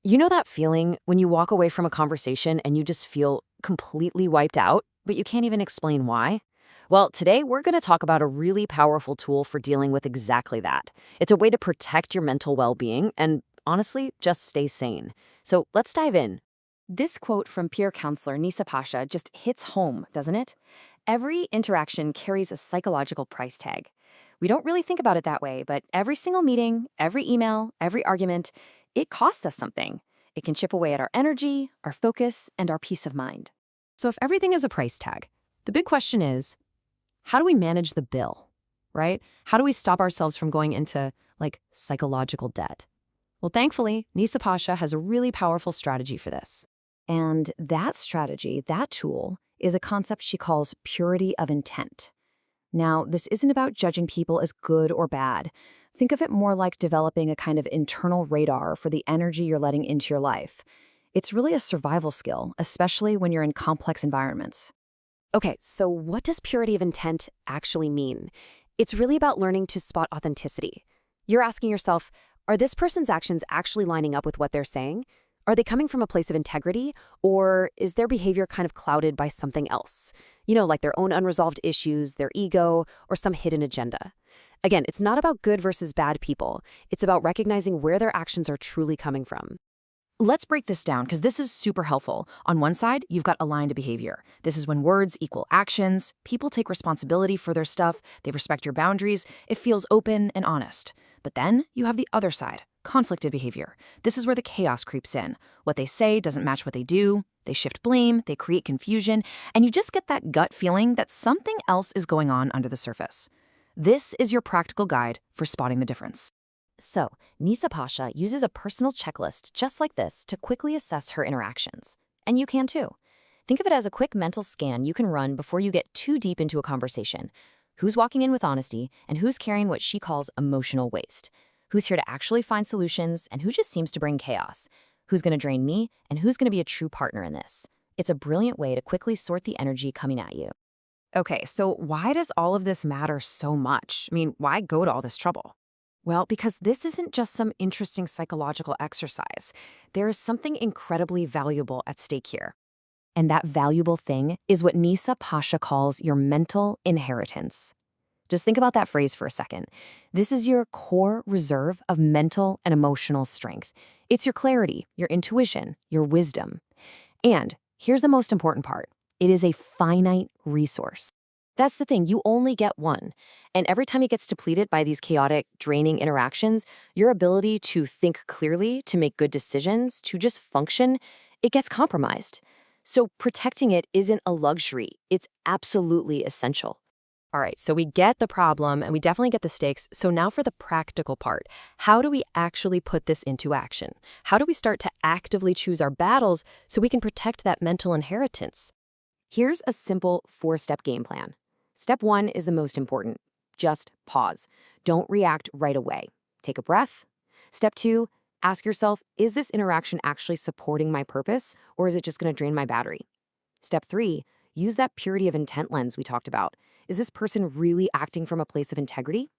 You know that feeling when you walk away from a conversation and you just feel completely wiped out, but you can't even explain why? Well, today we're going to talk about a really powerful tool for dealing with exactly that. It's a way to protect your mental well-being and, honestly, just stay sane. So let's dive in. This quote from peer counselor Nisa Pasha just hits home, doesn't it? Every interaction carries a psychological price tag. We don't really think about it that way, but every single meeting, every email, every argument, it costs us something. It can chip away at our energy, our focus, and our peace of mind. So if everything is a price tag, the big question is, how do we manage the bill, right? How do we stop ourselves from going into, psychological debt? Well, thankfully, Nisa Pasha has a really powerful strategy for this. And that strategy, that tool, is a concept she calls purity of intent. Now, this isn't about judging people as good or bad. Think of it more like developing a kind of internal radar for the energy you're letting into your life. It's really a survival skill, especially when you're in complex environments. Okay, so what does purity of intent actually mean? It's really about learning to spot authenticity. You're asking yourself, are this person's actions actually lining up with what they're saying? Are they coming from a place of integrity, or is their behavior kind of clouded by something else? Like their own unresolved issues, their ego, or some hidden agenda. Again, it's not about good versus bad people. It's about recognizing where their actions are truly coming from. Let's break this down because this is super helpful. On one side, you've got aligned behavior. This is when words equal actions, people take responsibility for their stuff, they respect your boundaries, it feels open and honest. But then you have the other side, conflicted behavior. This is where the chaos creeps in. What they say doesn't match what they do, they shift blame, they create confusion, and you just get that gut feeling that something else is going on under the surface. This is your practical guide for spotting the difference. So, Nisa Pasha uses a personal checklist just like this to quickly assess her interactions. And you can too. Think of it as a quick mental scan you can run before you get too deep into a conversation. Who's walking in with honesty, and who's carrying what she calls emotional waste? Who's here to actually find solutions, and who just seems to bring chaos? Who's going to drain me, and who's going to be a true partner in this? It's a brilliant way to quickly sort the energy coming at you. Okay, so why does all of this matter so much? Why go to all this trouble? Well, because this isn't just some interesting psychological exercise. There is something incredibly valuable at stake here. And that valuable thing is what Nisa Pasha calls your mental inheritance. Just think about that phrase for a second. This is your core reserve of mental and emotional strength. It's your clarity, your intuition, your wisdom. And here's the most important part. It is a finite resource. That's the thing, you only get one. And every time it gets depleted by these chaotic, draining interactions, your ability to think clearly, to make good decisions, to just function, it gets compromised. So protecting it isn't a luxury, it's absolutely essential. All right, so we get the problem and we definitely get the stakes. So now for the practical part. How do we actually put this into action? How do we start to actively choose our battles so we can protect that mental inheritance? Here's a simple 4-step game plan. Step 1 is the most important. Just pause. Don't react right away. Take a breath. Step 2, ask yourself, is this interaction actually supporting my purpose, or is it just going to drain my battery? Step 3, use that purity of intent lens we talked about. Is this person really acting from a place of integrity?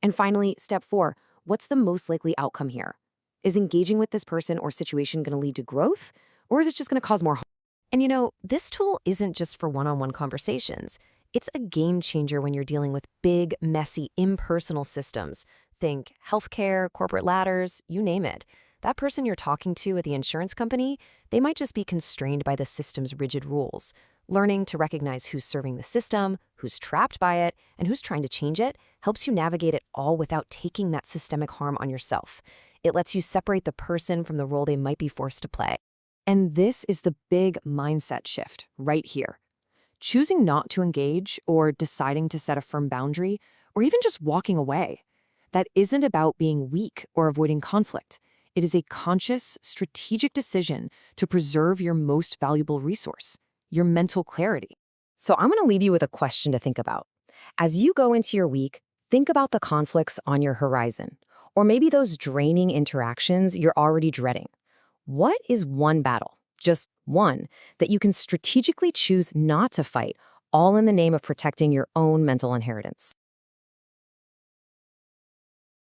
And finally, step 4, what's the most likely outcome here? Is engaging with this person or situation going to lead to growth, or is it just going to cause more harm? And this tool isn't just for one-on-one conversations. It's a game changer when you're dealing with big, messy, impersonal systems. Think healthcare, corporate ladders, you name it. That person you're talking to at the insurance company, they might just be constrained by the system's rigid rules. Learning to recognize who's serving the system, who's trapped by it, and who's trying to change it helps you navigate it all without taking that systemic harm on yourself. It lets you separate the person from the role they might be forced to play. And this is the big mindset shift right here. Choosing not to engage or deciding to set a firm boundary or even just walking away. That isn't about being weak or avoiding conflict. It is a conscious, strategic decision to preserve your most valuable resource, your mental clarity. So I'm going to leave you with a question to think about. As you go into your week, think about the conflicts on your horizon, or maybe those draining interactions you're already dreading. What is one battle, just one, that you can strategically choose not to fight, all in the name of protecting your own mental inheritance?